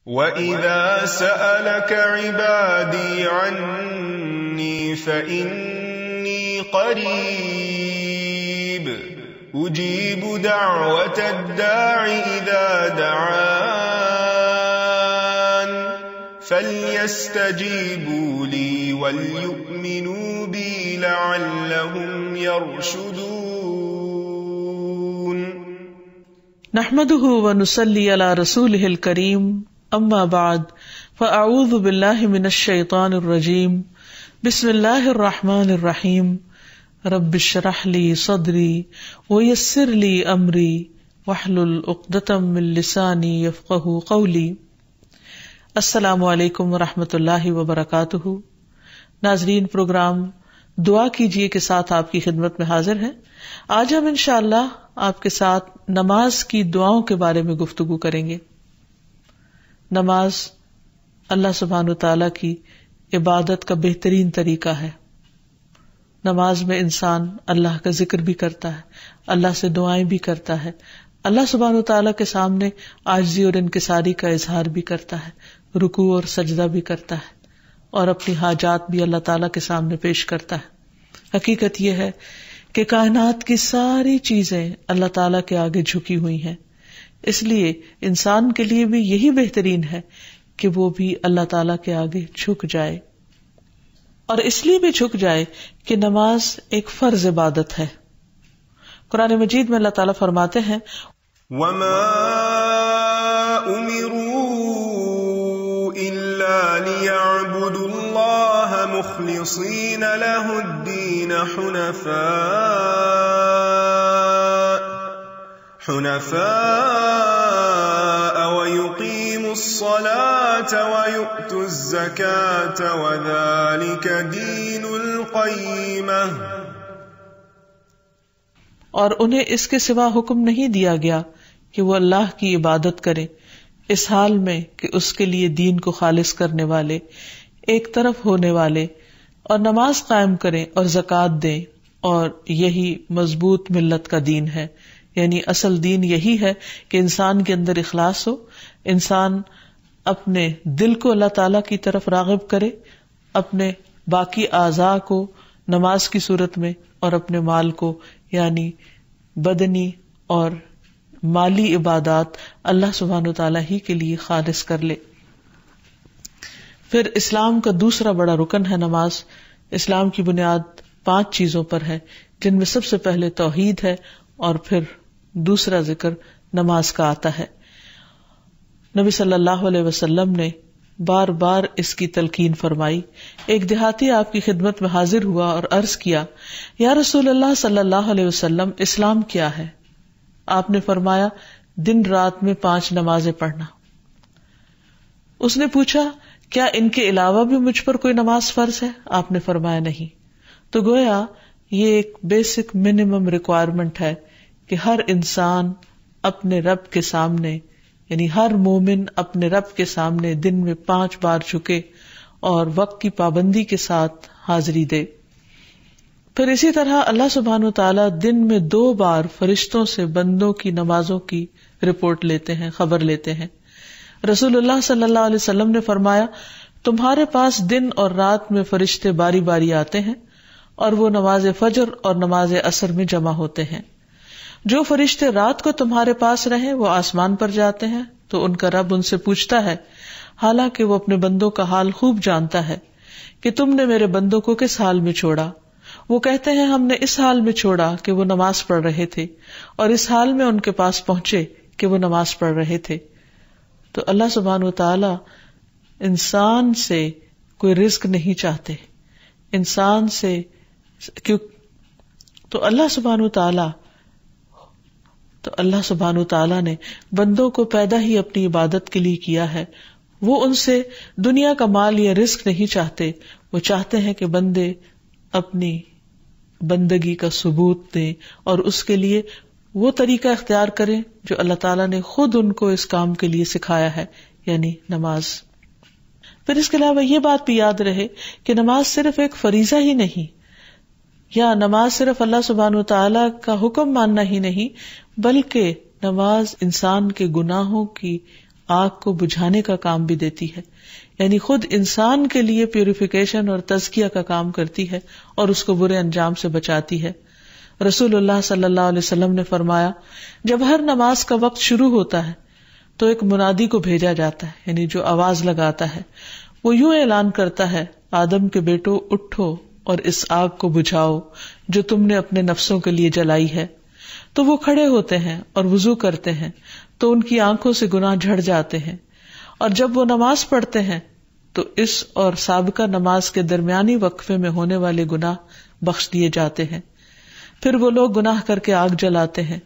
وَإِذَا سَأَلَكَ عِبَادِي عَنِّي فَإِنِّي قَرِيبٌ أُجِيبُ دَعْوَةَ الدَّاعِ إِذَا دَعَانِ فَلْيَسْتَجِيبُوا لِي وَلْيُؤْمِنُوا بِي لَعَلَّهُمْ يَرْشُدُونَ. نحمده ونصلي على رسوله الكريم، اما بعد فاعوذ باللہ من الشیطان الرجیم، بسم اللہ الرحمن الرحیم، رب اشرح لی صدری ویسر لی امری واحلل عقدۃ من لسانی یفقہوا قولی. السلام علیکم ورحمۃ اللہ وبرکاتہ. ناظرین، پروگرام دعا کیجیے کے ساتھ آپ کی خدمت میں حاضر ہیں. آج ہم انشاءاللہ آپ کے ساتھ نماز کی دعاؤں کے بارے میں گفتگو کریں گے. نماز اللہ سبحانہ وتعالی کی عبادت کا بہترین طریقہ ہے. نماز میں انسان اللہ کا ذکر بھی کرتا ہے، اللہ سے دعائیں بھی کرتا ہے، اللہ سبحانہ وتعالی کے سامنے عاجزی اور انکساری کا اظہار بھی کرتا ہے، رکوع اور سجدہ بھی کرتا ہے، اور اپنی حاجات بھی اللہ تعالی کے سامنے پیش کرتا ہے. حقیقت یہ ہے کہ کائنات کی ساری چیزیں اللہ تعالیٰ کے آگے جھکی ہوئی ہیں، اس لیے انسان کے لیے بھی یہی بہترین ہے کہ وہ بھی اللہ تعالیٰ کے آگے جھک جائے، اور اس لیے بھی جھک جائے کہ نماز ایک فرض عبادت ہے. قرآن مجید میں اللہ تعالیٰ فرماتے ہیں وَمَا أُمِرُوا إِلَّا لِيَعْبُدُوا اللَّهَ مُخْلِصِينَ لَهُ الدِّينَ حُنَفَاءَ وَيُقِيمُوا الصَّلَاةَ وَيُؤْتُوا الزَّكَاةَ وَذَلِكَ دِينُ الْقَيِّمَةِ. اور انہیں اس کے سوا حکم نہیں دیا گیا کہ وہ اللہ کی عبادت کریں، اس حال میں کہ اس کے لیے دین کو خالص کرنے والے، ایک طرف ہونے والے، اور نماز قائم کریں اور زکوٰۃ دیں، اور یہی مضبوط ملت کا دین ہے. یعنی اصل دین یہی ہے کہ انسان کے اندر اخلاص ہو، انسان اپنے دل کو اللہ تعالیٰ کی طرف راغب کرے، اپنے باقی اعضاء کو نماز کی صورت میں اور اپنے مال کو یعنی بدنی اور مالی عبادات اللہ سبحانہ وتعالیٰ ہی کے لیے خالص کر لے. پھر اسلام کا دوسرا بڑا رکن ہے نماز. اسلام کی بنیاد 5 چیزوں پر ہے، جن میں سب سے پہلے توحید ہے، اور پھر دوسرا ذکر نماز کا آتا ہے. نبی صلی اللہ علیہ وسلم نے بار بار اس کی تلقین فرمائی. ایک دیہاتی آپ کی خدمت میں حاضر ہوا اور عرض کیا، یا رسول اللہ صلی اللہ علیہ وسلم، اسلام کیا ہے؟ آپ نے فرمایا، دن رات میں 5 نمازیں پڑھنا. اس نے پوچھا، کیا ان کے علاوہ بھی مجھ پر کوئی نماز فرض ہے؟ آپ نے فرمایا نہیں. تو گویا یہ ایک بیسک منیمم ریکوائرمنٹ ہے کہ ہر انسان اپنے رب کے سامنے، یعنی ہر مومن اپنے رب کے سامنے دن میں 5 بار جھکے اور وقت کی پابندی کے ساتھ حاضری دے. پھر اسی طرح اللہ سبحانہ وتعالیٰ دن میں 2 بار فرشتوں سے بندوں کی نمازوں کی رپورٹ لیتے ہیں، خبر لیتے ہیں. رسول اللہ صلی اللہ علیہ وسلم نے فرمایا، تمہارے پاس دن اور رات میں فرشتے باری باری آتے ہیں، اور وہ نماز فجر اور نماز عصر میں جمع ہوتے ہیں. جو فرشتے رات کو تمہارے پاس رہیں وہ آسمان پر جاتے ہیں، تو ان کا رب ان سے پوچھتا ہے، حالانکہ وہ اپنے بندوں کا حال خوب جانتا ہے، کہ تم نے میرے بندوں کو کس حال میں چھوڑا؟ وہ کہتے ہیں، ہم نے اس حال میں چھوڑا کہ وہ نماز پڑھ رہے تھے، اور اس حال میں ان کے پاس پہنچے کہ وہ نماز پڑھ رہے تھے. تو اللہ سبحانہ وتعالی انسان سے کوئی رزق نہیں چاہتے، انسان سے تو اللہ سبحانہ وتعالی نے بندوں کو پیدا ہی اپنی عبادت کے لیے کیا ہے. وہ ان سے دنیا کا مال یا رزق نہیں چاہتے، وہ چاہتے ہیں کہ بندے اپنی بندگی کا ثبوت دیں اور اس کے لیے وہ طریقہ اختیار کریں جو اللہ تعالیٰ نے خود ان کو اس کام کے لیے سکھایا ہے، یعنی نماز. پھر اس کے علاوہ یہ بات بھی یاد رہے کہ نماز صرف ایک فریضہ ہی نہیں، یا نماز صرف اللہ سبحانہ وتعالی کا حکم ماننا ہی نہیں، بلکہ نماز انسان کے گناہوں کی آگ کو بجھانے کا کام بھی دیتی ہے، یعنی خود انسان کے لیے پیوریفیکیشن اور تزکیہ کا کام کرتی ہے اور اس کو برے انجام سے بچاتی ہے۔ رسول اللہ صلی اللہ علیہ وسلم نے فرمایا، جب ہر نماز کا وقت شروع ہوتا ہے تو ایک منادی کو بھیجا جاتا ہے، یعنی جو آواز لگاتا ہے، وہ یوں اعلان کرتا ہے، آدم کے بیٹو اٹھو اور اس آگ کو بجھاؤ جو تم نے اپنے نفسوں کے لیے جلائی ہے۔ تو وہ کھڑے ہوتے ہیں اور وضو کرتے ہیں تو ان کی آنکھوں سے گناہ جھڑ جاتے ہیں، اور جب وہ نماز پڑھتے ہیں تو اس اور سابقہ نماز کے درمیانی وقفے میں ہونے والے گناہ بخش دیے جاتے ہیں۔ پھر وہ لوگ گناہ کر کے آگ جلاتے ہیں۔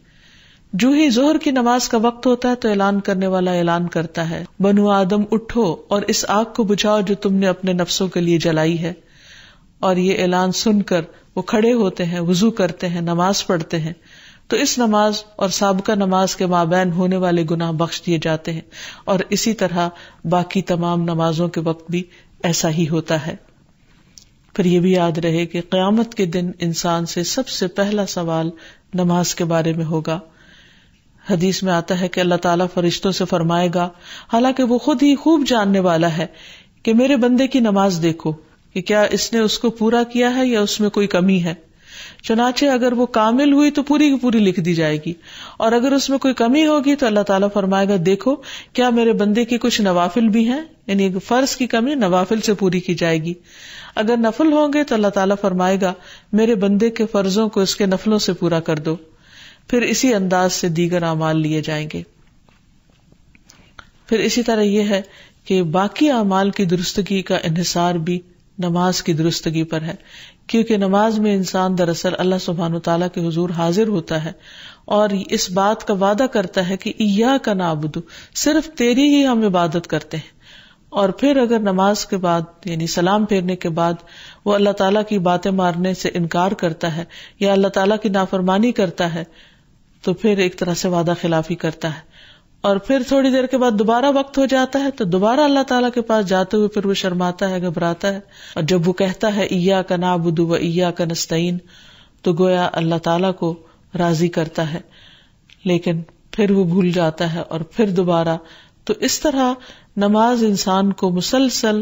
جو ہی ظہر کی نماز کا وقت ہوتا ہے تو اعلان کرنے والا اعلان کرتا ہے، بنو آدم اٹھو اور اس آگ کو بجھاؤ جو تم نے اپنے نفسوں کے لیے جلائی ہے۔ اور یہ اعلان سن کر وہ کھڑے ہوتے ہیں، وضو کرتے ہیں، نماز پڑھتے ہیں، تو اس نماز اور سابقہ نماز کے مابین ہونے والے گناہ بخش دیے جاتے ہیں، اور اسی طرح باقی تمام نمازوں کے وقت بھی ایسا ہی ہوتا ہے۔ پھر یہ بھی یاد رہے کہ قیامت کے دن انسان سے سب سے پہلا سوال نماز کے بارے میں ہوگا۔ حدیث میں آتا ہے کہ اللہ تعالیٰ فرشتوں سے فرمائے گا، حالانکہ وہ خود ہی خوب جاننے والا ہے، کہ میرے بندے کی نماز دیکھو کہ کیا اس نے اس کو پورا کیا ہے یا اس میں کوئی کمی ہے۔ چنانچہ اگر وہ کامل ہوئی تو پوری کی پوری لکھ دی جائے گی، اور اگر اس میں کوئی کمی ہوگی تو اللہ تعالیٰ فرمائے گا، دیکھو کیا میرے بندے کی کچھ نوافل بھی ہیں، یعنی فرض کی کمی نوافل سے پوری کی جائے گی۔ اگر نفل ہوں گے تو اللہ تعالیٰ فرمائے گا، میرے بندے کے فرضوں کو اس کے نفلوں سے پورا کر دو۔ پھر اسی انداز سے دیگر اعمال لیے جائیں گے۔ پھر اسی طرح یہ ہے کہ باقی اعمال کی درستگی کا انحصار بھی نماز کی درستگی پر ہے، کیونکہ نماز میں انسان دراصل اللہ سبحانہ وتعالیٰ کے حضور حاضر ہوتا ہے اور اس بات کا وعدہ کرتا ہے کہ ایاک نعبد، صرف تیری ہی ہم عبادت کرتے ہیں۔ اور پھر اگر نماز کے بعد یعنی سلام پھیرنے کے بعد وہ اللہ تعالیٰ کی باتیں ماننے سے انکار کرتا ہے یا اللہ تعالیٰ کی نافرمانی کرتا ہے تو پھر ایک طرح سے وعدہ خلافی کرتا ہے، اور پھر تھوڑی دیر کے بعد دوبارہ وقت ہو جاتا ہے تو دوبارہ اللہ تعالیٰ کے پاس جاتے ہوئے پھر وہ شرماتا ہے، گھبراتا ہے، اور جب وہ کہتا ہے ایاک نعبد و ایاک نستعین تو گویا اللہ تعالیٰ کو راضی کرتا ہے، لیکن پھر وہ بھول جاتا ہے اور پھر دوبارہ۔ تو اس طرح نماز انسان کو مسلسل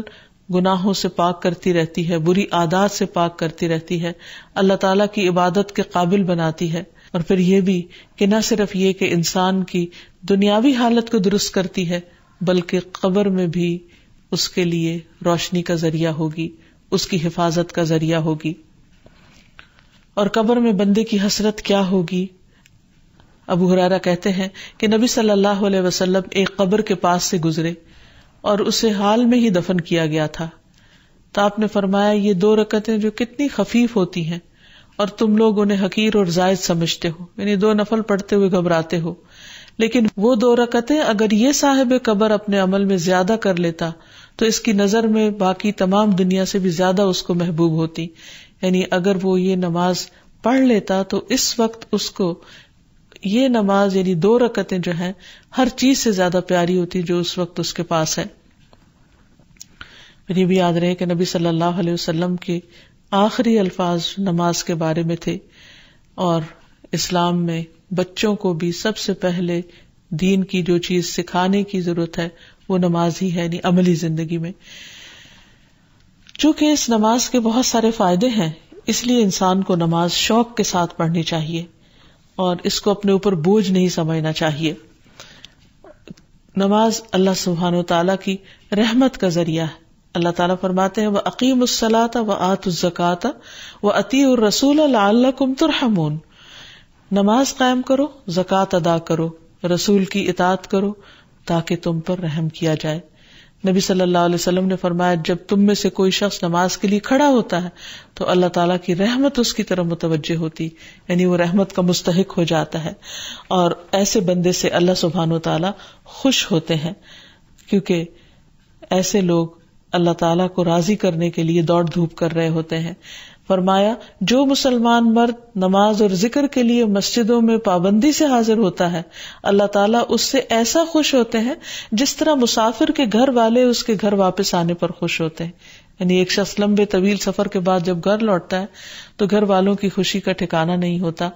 گناہوں سے پاک کرتی رہتی ہے، بری عادات سے پاک کرتی رہتی ہے، اللہ تعالیٰ کی عبادت کے قابل بناتی ہے، اور پھر یہ بھی کہ نہ صرف یہ کہ انسان کی دنیاوی حالت کو درست کرتی ہے بلکہ قبر میں بھی اس کے لیے روشنی کا ذریعہ ہوگی، اس کی حفاظت کا ذریعہ ہوگی۔ اور قبر میں بندے کی حسرت کیا ہوگی؟ ابو ہریرہ کہتے ہیں کہ نبی صلی اللہ علیہ وسلم ایک قبر کے پاس سے گزرے اور اسے حال میں ہی دفن کیا گیا تھا، تو آپ نے فرمایا، یہ 2 رکعتیں جو کتنی خفیف ہوتی ہیں اور تم لوگ انہیں حقیر اور زائد سمجھتے ہو، یعنی 2 نفل پڑھتے ہوئے گھبراتے ہو، لیکن وہ 2 رکعتیں اگر یہ صاحب قبر اپنے عمل میں زیادہ کر لیتا تو اس کی نظر میں باقی تمام دنیا سے بھی زیادہ اس کو محبوب ہوتی، یعنی اگر وہ یہ نماز پڑھ لیتا تو اس وقت اس کو یہ نماز یعنی 2 رکعتیں جو ہیں ہر چیز سے زیادہ پیاری ہوتی جو اس وقت اس کے پاس ہے۔ یہ بھی یاد رہے کہ نبی صلی اللہ علیہ وسلم کے آخری الفاظ نماز کے بارے میں تھے، اور اسلام میں بچوں کو بھی سب سے پہلے دین کی جو چیز سکھانے کی ضرورت ہے وہ نماز ہی ہے، یعنی عملی زندگی میں۔ چونکہ اس نماز کے بہت سارے فائدے ہیں، اس لیے انسان کو نماز شوق کے ساتھ پڑھنی چاہیے اور اس کو اپنے اوپر بوجھ نہیں سمجھنا چاہیے۔ نماز اللہ سبحانہ وتعالیٰ کی رحمت کا ذریعہ ہے۔ اللہ تعالیٰ فرماتے ہیں وَأَقِيمُوا الصَّلَاةَ وَآتُوا الزَّكَاةَ وَأَطِيعُوا الرَّسُولَ لَعَلَّكُمْ تُرْحَمُونَ، نماز قائم کرو، زکوٰۃ ادا کرو، رسول کی اطاعت کرو تاکہ تم پر رحم کیا جائے۔ نبی صلی اللہ علیہ وسلم نے فرمایا، جب تم میں سے کوئی شخص نماز کے لیے کھڑا ہوتا ہے تو اللہ تعالیٰ کی رحمت اس کی طرف متوجہ ہوتی، یعنی وہ رحمت کا مستحق ہو جاتا ہے، اور ایسے بندے سے اللہ سبحانہ وتعالیٰ خوش ہوتے ہیں، کیونکہ ایسے لوگ اللہ تعالیٰ کو راضی کرنے کے لیے دوڑ دھوپ کر رہے ہوتے ہیں۔ فرمایا، جو مسلمان مرد نماز اور ذکر کے لیے مسجدوں میں پابندی سے حاضر ہوتا ہے، اللہ تعالیٰ اس سے ایسا خوش ہوتے ہیں جس طرح مسافر کے گھر والے اس کے گھر واپس آنے پر خوش ہوتے ہیں۔ یعنی ایک شخص لمبے طویل سفر کے بعد جب گھر لوٹتا ہے تو گھر والوں کی خوشی کا ٹھکانہ نہیں ہوتا،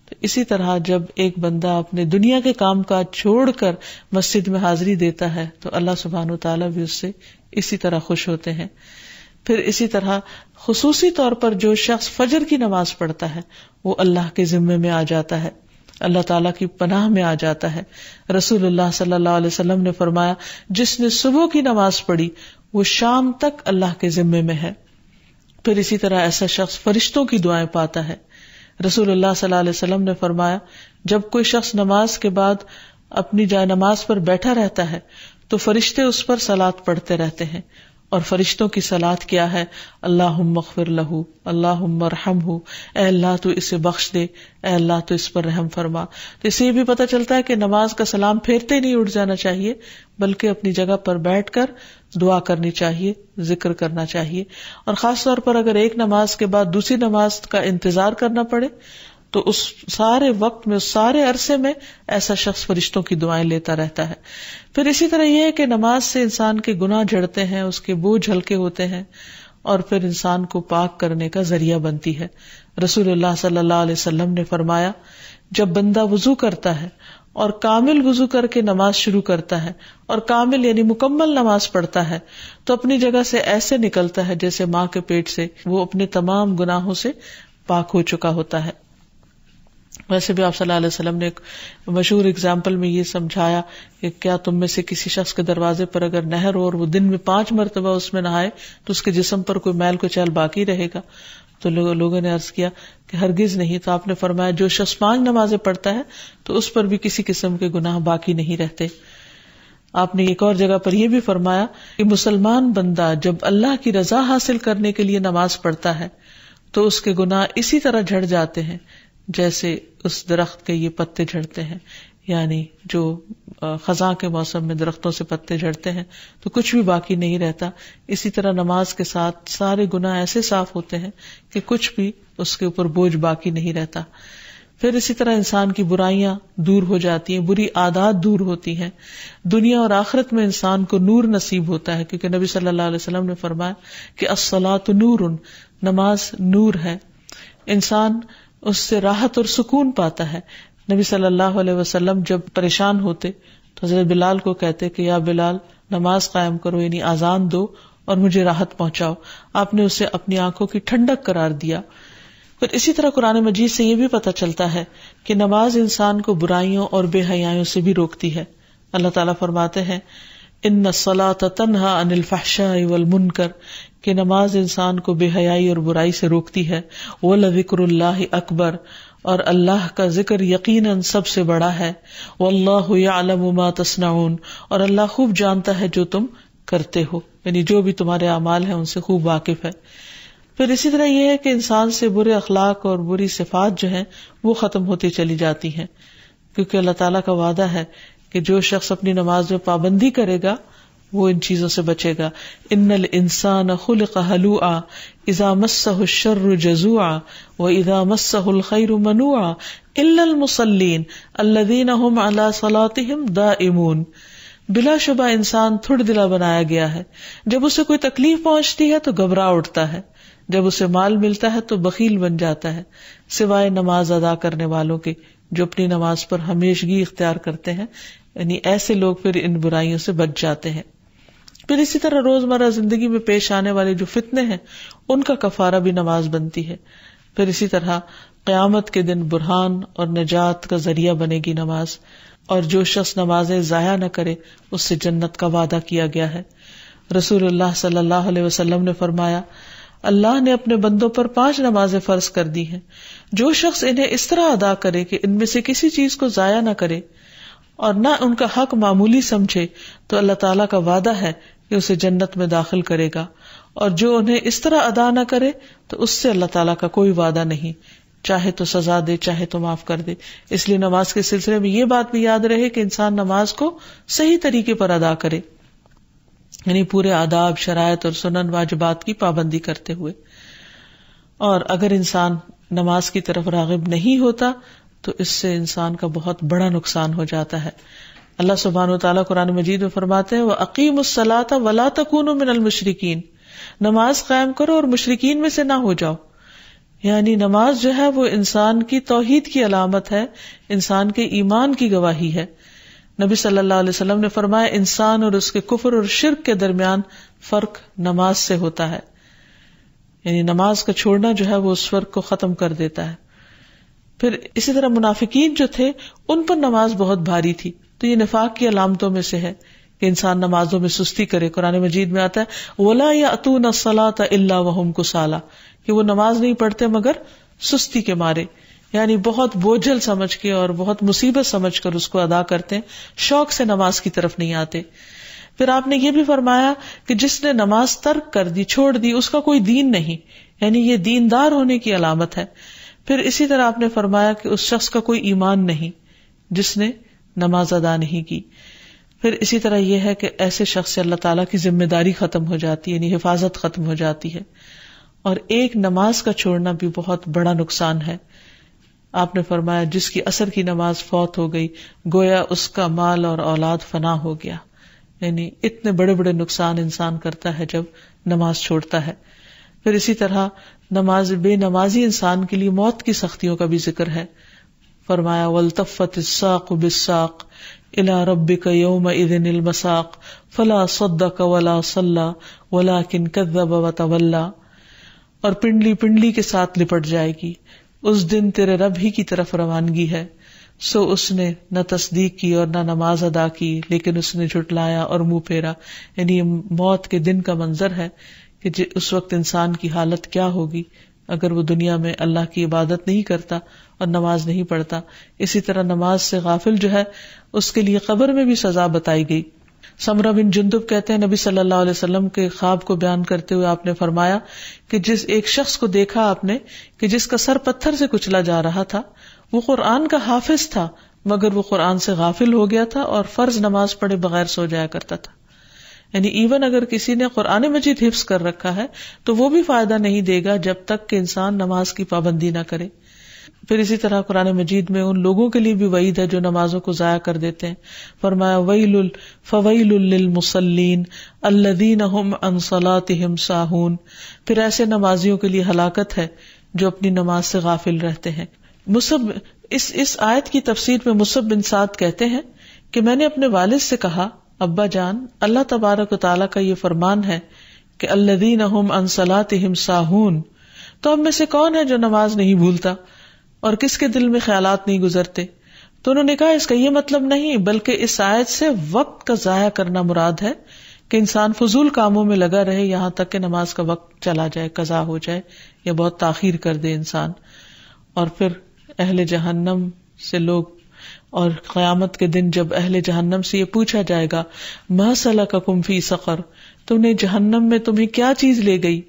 تو اسی طرح جب ایک بندہ اپنے دنیا کے کام کاج چھوڑ کر مسجد میں حاضری دیتا ہے تو اللہ سبحانہ وتعالیٰ بھی اس سے اسی طرح خوش ہوتے ہیں. پھر اسی طرح خصوصی طور پر جو شخص فجر کی نماز پڑھتا ہے وہ اللہ کے ذمے میں آ جاتا ہے، اللہ تعالیٰ کی پناہ میں آ جاتا ہے. رسول اللہ صلی اللہ علیہ وسلم نے فرمایا جس نے صبح کی نماز پڑھی وہ شام تک اللہ کے ذمے میں ہے. پھر اسی طرح ایسا شخص فرشتوں کی دعائیں پاتا ہے. رسول اللہ صلی اللہ علیہ وسلم نے فرمایا جب کوئی شخص نماز کے بعد اپنی جائے نماز پر بیٹھا رہتا ہے تو فرشتے اس پر صلاۃ پڑھتے رہتے ہیں. اور فرشتوں کی صلاۃ کیا ہے؟ اللہم اغفر لہ، اللہم ارحمہ، اے اللہ تو اسے بخش دے، اے اللہ تو اس پر رحم فرما. تو اسے یہ بھی پتہ چلتا ہے کہ نماز کا سلام پھیرتے نہیں اٹھ جانا چاہیے، بلکہ اپنی جگہ پر بیٹھ کر دعا کرنی چاہیے، ذکر کرنا چاہیے. اور خاص طور پر اگر ایک نماز کے بعد دوسری نماز کا انتظار کرنا پڑے تو اس سارے وقت میں، اس سارے عرصے میں ایسا شخص فرشتوں کی دعائیں لیتا رہتا ہے. پھر اسی طرح یہ ہے کہ نماز سے انسان کے گناہ جھڑتے ہیں، اس کے بوجھ ہلکے ہوتے ہیں اور پھر انسان کو پاک کرنے کا ذریعہ بنتی ہے. رسول اللہ صلی اللہ علیہ وسلم نے فرمایا جب بندہ وضو کرتا ہے اور کامل وضو کر کے نماز شروع کرتا ہے اور کامل یعنی مکمل نماز پڑھتا ہے تو اپنی جگہ سے ایسے نکلتا ہے جیسے ماں کے پیٹ سے وہ اپنے تمام گناہوں سے پاک ہو چکا ہوتا ہے. ویسے بھی آپ صلی اللہ علیہ وسلم نے ایک مشہور اگزامپل میں یہ سمجھایا کہ کیا تم میں سے کسی شخص کے دروازے پر اگر نہر ہو اور وہ دن میں 5 مرتبہ اس میں نہائے تو اس کے جسم پر کوئی میل کچیل باقی رہے گا؟ تو لوگوں نے عرض کیا کہ ہرگز نہیں. تو آپ نے فرمایا جو شخص 5 نمازیں پڑھتا ہے تو اس پر بھی کسی قسم کے گناہ باقی نہیں رہتے. آپ نے ایک اور جگہ پر یہ بھی فرمایا کہ مسلمان بندہ جب اللہ کی رضا حاصل کرنے کے لیے نماز پڑھتا ہے تو اس کے گناہ اسی طرح جھڑ جاتے ہیں جیسے اس درخت کے یہ پتے جھڑتے ہیں. یعنی جو خزاں کے موسم میں درختوں سے پتے جھڑتے ہیں تو کچھ بھی باقی نہیں رہتا. اسی طرح نماز کے ساتھ سارے گناہ ایسے صاف ہوتے ہیں کہ کچھ بھی اس کے اوپر بوجھ باقی نہیں رہتا. پھر اسی طرح انسان کی برائیاں دور ہو جاتی ہیں، بری عادات دور ہوتی ہیں. دنیا اور آخرت میں انسان کو نور نصیب ہوتا ہے کیونکہ نبی صلی اللہ علیہ وسلم نے فرمایا کہ الصلاۃ نور، نماز نور ہے. انسان اس سے راحت اور سکون پاتا ہے. نبی صلی اللہ علیہ وسلم جب پریشان ہوتے تو حضرت بلال کو کہتے کہ یا بلال نماز قائم کرو، یعنی اذان دو اور مجھے راحت پہنچاؤ. آپ نے اسے اپنی آنکھوں کی ٹھنڈک قرار دیا. پھر اسی طرح قرآن مجید سے یہ بھی پتہ چلتا ہے کہ نماز انسان کو برائیوں اور بے حیائیوں سے بھی روکتی ہے. اللہ تعالیٰ فرماتے ہیں ان الصلاۃ تنہی عن الفحشاء والمنکر، کہ نماز انسان کو بے حیائی اور برائی سے روکتی ہے. وَلَذِكْرُ اللَّهِ اکبر، اور اللہ کا ذکر یقیناً سب سے بڑا ہے. وَاللَّهُ يَعْلَمُ مَا تَصْنَعُونَ، اور اللہ خوب جانتا ہے جو تم کرتے ہو، یعنی جو بھی تمہارے اعمال ہیں ان سے خوب واقف ہے. پھر اسی طرح یہ ہے کہ انسان سے برے اخلاق اور بری صفات جو ہیں وہ ختم ہوتی چلی جاتی ہیں، کیونکہ اللہ تعالیٰ کا وعدہ ہے کہ جو شخص اپنی نماز میں پابندی کرے گا وہ ان چیزوں سے بچے گا. ان الانسان خلق ہلوعا اذا مسہ الشر جزوعا واذا مسہ الخیر منوعا الا المصلین الذین هم علی صلاتهم دائمون. بلا شبہ انسان تھوڑ دلا بنایا گیا ہے، جب اسے کوئی تکلیف پہنچتی ہے تو گھبرا اٹھتا ہے، جب اسے مال ملتا ہے تو بخیل بن جاتا ہے، سوائے نماز ادا کرنے والوں کے جو اپنی نماز پر ہمیشگی اختیار کرتے ہیں. یعنی ایسے لوگ پھر ان برائیوں سے بچ جاتے ہیں. پھر اسی طرح روزمرہ زندگی میں پیش آنے والے جو فتنے ہیں ان کا کفارہ بھی نماز بنتی ہے. پھر اسی طرح قیامت کے دن برہان اور نجات کا ذریعہ بنے گی نماز، اور جو شخص نمازیں ضائع نہ کرے اس سے جنت کا وعدہ کیا گیا ہے. رسول اللہ صلی اللہ علیہ وسلم نے فرمایا اللہ نے اپنے بندوں پر 5 نمازیں فرض کر دی ہیں، جو شخص انہیں اس طرح ادا کرے کہ ان میں سے کسی چیز کو ضائع نہ کرے اور نہ ان کا حق معمولی سمجھے تو اللہ تعالیٰ کا وعدہ ہے کہ اسے جنت میں داخل کرے گا، اور جو انہیں اس طرح ادا نہ کرے تو اس سے اللہ تعالیٰ کا کوئی وعدہ نہیں، چاہے تو سزا دے چاہے تو معاف کر دے. اس لیے نماز کے سلسلے میں یہ بات بھی یاد رہے کہ انسان نماز کو صحیح طریقے پر ادا کرے، یعنی پورے آداب، شرائط اور سنن واجبات کی پابندی کرتے ہوئے. اور اگر انسان نماز کی طرف راغب نہیں ہوتا تو اس سے انسان کا بہت بڑا نقصان ہو جاتا ہے. اللہ سبحانہ وتعالیٰ قرآن مجید میں فرماتے ہیں وَأَقِيمُوا الصَّلَاةَ وَلَا تَكُونُوا مِنَ الْمُشْرِكِينَ، نماز قائم کرو اور مشرکین میں سے نہ ہو جاؤ. یعنی نماز جو ہے وہ انسان کی توحید کی علامت ہے، انسان کے ایمان کی گواہی ہے. نبی صلی اللہ علیہ وسلم نے فرمایا انسان اور اس کے کفر اور شرک کے درمیان فرق نماز سے ہوتا ہے. یعنی نماز کا چھوڑنا جو ہے وہ اس فرق کو ختم کر دیتا ہے. پھر اسی طرح منافقین جو تھے ان پر نماز بہت بھاری تھی، تو یہ نفاق کی علامتوں میں سے ہے کہ انسان نمازوں میں سستی کرے. قرآن مجید میں آتا ہے وَلَا يَأْتُونَ الصَّلَاةَ إِلَّا وَهُمْ كُسَالَىٰ، کہ وہ نماز نہیں پڑھتے مگر سستی کے مارے، یعنی بہت بوجھل سمجھ کے اور بہت مصیبت سمجھ کر اس کو ادا کرتے ہیں، شوق سے نماز کی طرف نہیں آتے. پھر آپ نے یہ بھی فرمایا کہ جس نے نماز ترک کر دی، چھوڑ دی، اس کا کوئی دین نہیں، یعنی یہ دیندار ہونے کی علامت ہے. پھر اسی طرح آپ نے فرمایا کہ اس شخص کا کوئی ایمان نہیں جس نے نماز ادا نہیں کی. پھر اسی طرح یہ ہے کہ ایسے شخص سے اللہ تعالیٰ کی ذمہ داری ختم ہو جاتی ہے، یعنی حفاظت ختم ہو جاتی ہے. اور ایک نماز کا چھوڑنا بھی بہت بڑا نقصان ہے. آپ نے فرمایا جس کی عصر کی نماز فوت ہو گئی گویا اس کا مال اور اولاد فنا ہو گیا. یعنی اتنے بڑے بڑے نقصان انسان کرتا ہے جب نماز چھوڑتا ہے. پھر اسی طرح بے نمازی انسان کے لیے موت کی سختیوں کا بھی ذکر ہے. فرمایا وَالْتَفَّتِ السَّاقُ بِالسَّاقِ إِلَىٰ رَبِّكَ يَوْمَئِذٍ الْمَسَاقُ فَلَا صَدَّقَ وَلَا صَلَّىٰ وَلَٰكِنْ كَذَّبَ وَتَوَلَّىٰ. اور پنڈلی پنڈلی کے ساتھ لپٹ جائے گی، اس دن تیرے رب ہی کی طرف روانگی ہے، سو اس نے نہ تصدیق کی اور نہ نماز ادا کی، لیکن اس نے جھٹلایا اور منہ پھیرا. یعنی یہ موت کے دن کا منظر ہے کہ اس وقت انسان کی حالت کیا ہوگی اگر وہ دنیا میں اللہ کی عبادت نہیں کرتا اور نماز نہیں پڑھتا. اسی طرح نماز سے غافل جو ہے اس کے لیے قبر میں بھی سزا بتائی گئی. سمرہ بن جندب کہتے ہیں نبی صلی اللہ علیہ وسلم کے خواب کو بیان کرتے ہوئے آپ نے فرمایا کہ جس ایک شخص کو دیکھا آپ نے کہ جس کا سر پتھر سے کچلا جا رہا تھا، وہ قرآن کا حافظ تھا مگر وہ قرآن سے غافل ہو گیا تھا اور فرض نماز پڑھے بغیر سو جایا کرتا تھا. یعنی ایون اگر کسی نے قرآن مجید حفظ کر رکھا ہے تو وہ بھی فائدہ نہیں دے گا جب تک کہ انسان نماز کی پابندی نہ کرے. پھر اسی طرح قرآن مجید میں ان لوگوں کے لیے بھی وعید ہے جو نمازوں کو ضائع کر دیتے ہیں. فرمایا فویل للمصلین الذین هم عن صلاتهم ساہون. پھر ایسے نمازیوں کے لیے ہلاکت ہے جو اپنی نماز سے غافل رہتے ہیں. اس آیت کی تفسیر میں مصعب بن سعد کہتے ہیں کہ میں نے اپنے والد سے کہا ابا جان، اللہ تبارک و تعالیٰ کا یہ فرمان ہے کہ الذین هم عن صلاتهم ساہون، تو ہم میں سے کون ہے جو نماز نہیں بھولتا اور کس کے دل میں خیالات نہیں گزرتے؟ تو انہوں نے کہا اس کا یہ مطلب نہیں، بلکہ اس آیت سے وقت کا ضائع کرنا مراد ہے کہ انسان فضول کاموں میں لگا رہے یہاں تک کہ نماز کا وقت چلا جائے، قضا ہو جائے یا بہت تاخیر کر دے انسان. اور پھر اہل جہنم سے لوگ، اور قیامت کے دن جب اہل جہنم سے یہ پوچھا جائے گا ما سلککم فی سقر، تم نے جہنم میں تمہیں کیا چیز لے گئی؟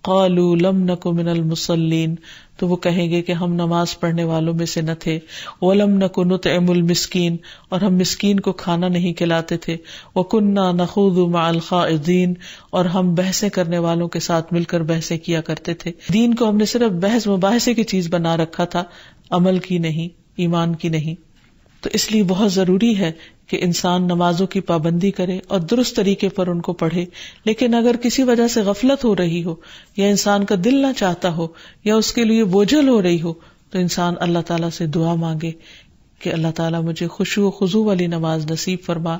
قالوا لم نک من المصلین، تو وہ کہیں گے کہ ہم نماز پڑھنے والوں میں سے نہ تھے. ولم نک نطعم المسکین، اور ہم مسکین کو کھانا نہیں کھلاتے تھے. وکنا نخوض مع الخائضین، اور ہم بحثیں کرنے والوں کے ساتھ مل کر بحثیں کیا کرتے تھے. دین کو ہم نے صرف بحث مباحثے کی چیز بنا رکھا تھا، عمل کی نہیں، ایمان کی نہیں. تو اس لیے بہت ضروری ہے کہ انسان نمازوں کی پابندی کرے اور درست طریقے پر ان کو پڑھے. لیکن اگر کسی وجہ سے غفلت ہو رہی ہو یا انسان کا دل نہ چاہتا ہو یا اس کے لیے بوجھل ہو رہی ہو تو انسان اللہ تعالیٰ سے دعا مانگے کہ اللہ تعالیٰ مجھے خشوع و خضوع والی نماز نصیب فرما،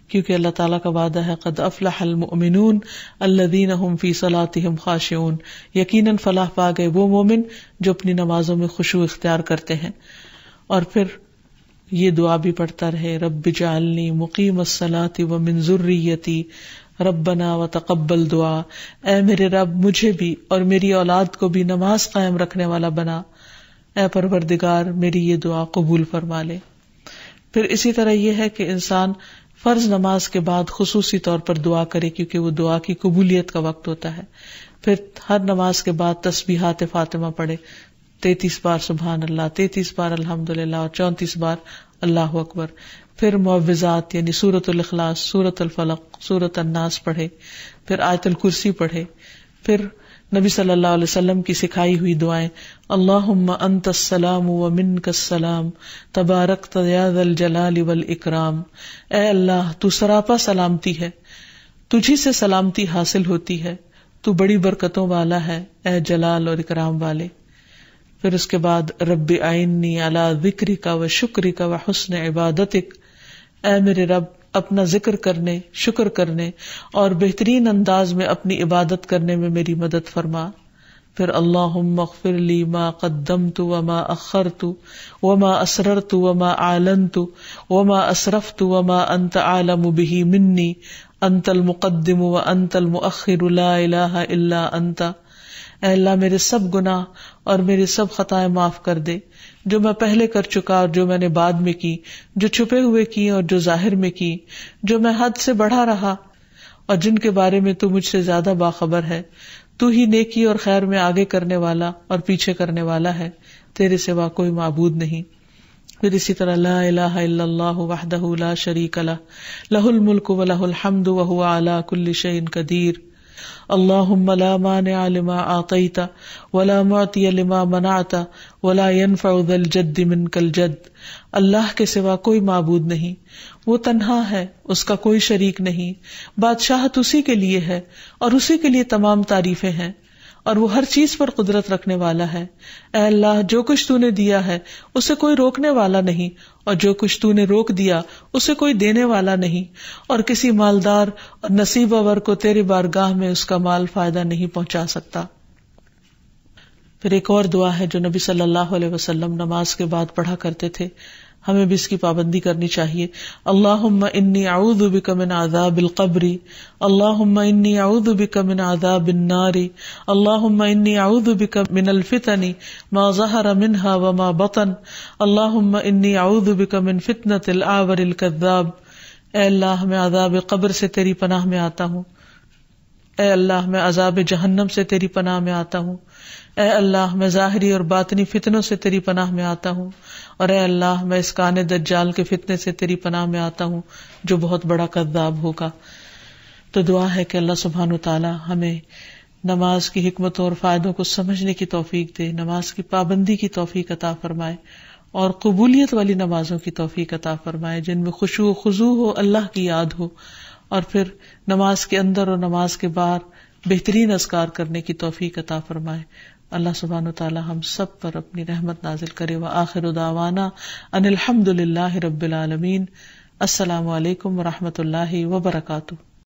کیونکہ اللہ تعالیٰ کا وعدہ ہے قد افلح المؤمنون الذین هم فی صلاتهم خاشعون، یقیناً فلاح پا گئے وہ مومن جو اپنی نمازوں میں خشوع اختیار کرتے ہیں. اور پھر یہ دعا بھی پڑھتا رہے رب اجعلنی مقیم الصلاۃ ومن ذریتی ربنا وتقبل دعا، اے میرے رب مجھے بھی اور میری اولاد کو بھی نماز قائم رکھنے والا بنا، اے پروردگار میری یہ دعا قبول فرما لے. پھر اسی طرح یہ ہے کہ انسان فرض نماز کے بعد خصوصی طور پر دعا کرے کیونکہ وہ دعا کی قبولیت کا وقت ہوتا ہے. پھر ہر نماز کے بعد تسبیحات فاطمہ پڑھے، 33 بار سبحان اللہ، 33 بار الحمدللہ اور 34 بار اللہ اکبر. پھر معوذات یعنی سورۃ الاخلاص، سورۃ الفلق، سورۃ الناس پڑھے. پھر آیت الکرسی پڑھے. پھر نبی صلی اللہ علیہ وسلم کی سکھائی ہوئی دعائیں اللہم انت السلام ومنک السلام تبارکت یا ذا الجلال والاکرام، اے اللہ تو سراپا سلامتی ہے، تجھی سے سلامتی حاصل ہوتی ہے، تو بڑی برکتوں والا ہے، اے جلال اور اکرام والے. پھر اس کے بعد رب اعنی علی ذکرک و شکرک و حسن عبادتک، اے میرے رب اپنا ذکر کرنے، شکر کرنے اور بہترین انداز میں اپنی عبادت کرنے میں میری مدد فرما. پھر اللہم اغفر لی ما قدمت وما اخرت وما اسررت وما اعلنت وما اسرفت وما انت اعلم به منی انت المقدم وانت المؤخر لا الہ الا انت. اے اللہ میرے سب گناہ اور میری سب خطائیں معاف کر دے، جو میں پہلے کر چکا اور جو میں نے بعد میں کی، جو چھپے ہوئے کی اور جو ظاہر میں کی، جو میں حد سے بڑھا رہا اور جن کے بارے میں تو مجھ سے زیادہ باخبر ہے. تو ہی نیکی اور خیر میں آگے کرنے والا اور پیچھے کرنے والا ہے، تیرے سوا کوئی معبود نہیں. پھر اسی طرح لا الہ الا اللہ وحدہ لا شریک لہ لہ الملک و لہ الحمد وہو علی کل شیء قدیر. اللہم لا مانع لما اعطیت ولا معطی لما منعت ولا ينفع ذا الجد منک الجد. اللہ کے سوا کوئی معبود نہیں، وہ تنہا ہے، اس کا کوئی شریک نہیں، بادشاہت اسی کے لیے ہے اور اسی کے لیے تمام تعریفیں ہیں، اور وہ ہر چیز پر قدرت رکھنے والا ہے. اے اللہ جو کچھ تو نے دیا ہے اسے کوئی روکنے والا نہیں، اور جو کچھ تو نے روک دیا اسے کوئی دینے والا نہیں، اور کسی مالدار اور نصیب ور کو تیری بارگاہ میں اس کا مال فائدہ نہیں پہنچا سکتا. پھر ایک اور دعا ہے جو نبی صلی اللہ علیہ وسلم نماز کے بعد پڑھا کرتے تھے، ہمیں بھی اس کی پابندی کرنی چاہیے. اللہم انی اعوذ بک من عذاب القبر، اللہم انی اعوذ بک من عذاب النار، اللہم انی اعوذ بک من الفتن ما ظہر منہا وما بطن، اللہم انی اعوذ بک من فتنۃ الاعور الکذاب. اے اللہ میں عذاب قبر سے تیری پناہ میں آتا ہوں، اے اللہ میں عذاب جہنم سے تیری پناہ میں آتا ہوں، اے اللہ میں ظاہری اور باطنی فتنوں سے تیری پناہ میں آتا ہوں، اور اے اللہ میں اس کان دجال کے فتنے سے تیری پناہ میں آتا ہوں جو بہت بڑا کذاب ہوگا. تو دعا ہے کہ اللہ سبحانہ وتعالی ہمیں نماز کی حکمتوں اور فائدوں کو سمجھنے کی توفیق دے، نماز کی پابندی کی توفیق عطا فرمائے، اور قبولیت والی نمازوں کی توفیق عطا فرمائے جن میں خشوع و خضوع ہو، اللہ کی یاد ہو، اور پھر نماز کے اندر اور نماز کے باہر بہترین اذکار کرنے کی توفیق عطا فرمائے. اللہ سبحانہ وتعالی ہم سب پر اپنی رحمت نازل کرے. وآخر دعوانا ان الحمد للہ رب العالمین. السلام علیکم ورحمۃ اللہ وبرکاتہ.